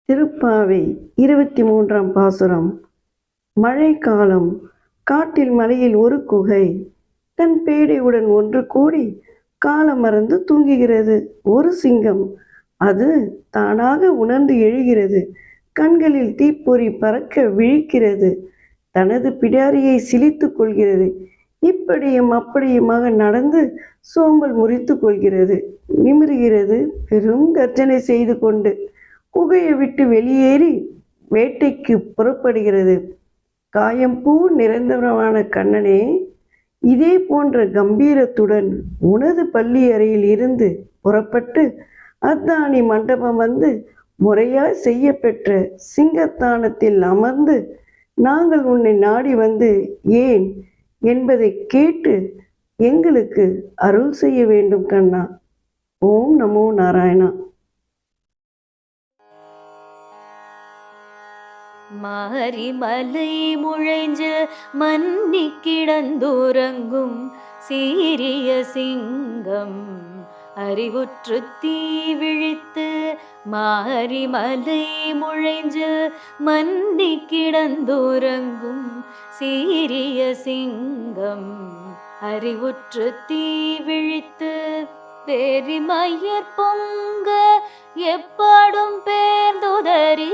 திருப்பாவை 23ஆம் பாசுரம். மழைக்காலம். காட்டில் மலையில் ஒரு குகை. தன் பேடையுடன் ஒன்று கூடி காலம் மறந்து தூங்குகிறது ஒரு சிங்கம். அது தானாக உணர்ந்து எழுகிறது. கண்களில் தீப்பொறி பறக்க விழிக்கிறது. தனது பிடாரியை சிலித்து கொள்கிறது. இப்படியும் அப்படியுமாக நடந்து சோம்பல் முறித்து கொள்கிறது. நிமிருகிறது பெரும் கர்ஜனை செய்து கொண்டு. குகையை விட்டு வெளியேறி வேட்டைக்கு புறப்படுகிறது. காயம்பூ நிரந்தரமான கண்ணனே, இதே போன்ற கம்பீரத்துடன் உனது பள்ளி அறையில் இருந்து புறப்பட்டு அத்தானி மண்டபம் வந்து முறையாய் செய்யப்பெற்ற சிங்கத்தானத்தில் அமர்ந்து நாங்கள் உன்னை நாடி வந்து ஏன் என்பதை கேட்டு எங்களுக்கு அருள் செய்ய வேண்டும் கண்ணா. ஓம் நமோ நாராயணா. மாரிமலை முழைஞ்ச மன்னி கிடந்துறங்கும் சீரிய சிங்கம் அறிவுற்று தீ விழித்து. மாரிமலை முழைஞ்ச மன்னி கிடந்துறங்கும் சீரிய சிங்கம் அறிவுற்று தீ விழித்து. வெறிமயற் பொங்க எப்பாடும் பேர்ந்துதறி.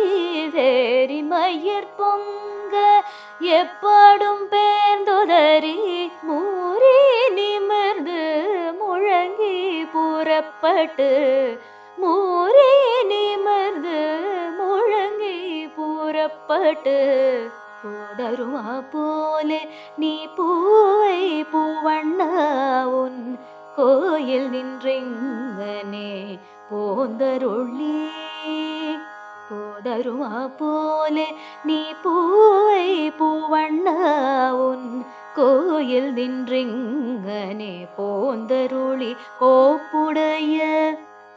வெறிமயற் பொங்க எப்பாடும் பேர்ந்துதறி. மூறி நிமிர்ந்து முழங்கி புறப்பட்டு. மூறி நிமிர்ந்து முழங்கி புறப்பட்டு. போதருமா போலே நீ பூவை பூவண்ணா உன் கோயில் நின்றெங்கனே போந்தருளி. போதருமா போலே நீ பூவை பூவண்ணா உன் கோயில் நின்றெங்கனே போந்தருளி. கோப்புடைய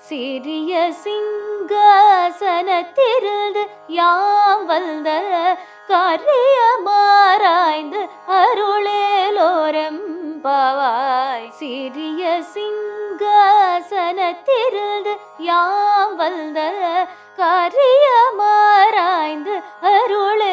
சிறிய சிங்காசனத்திருந்து யாம் வந்த காரியமாராய்ந்து அருளேலோரம் பாவாய். சிறிய சிங்காசனத்திருந்து யாம் வந்த காரியமாராய்ந்து அருளே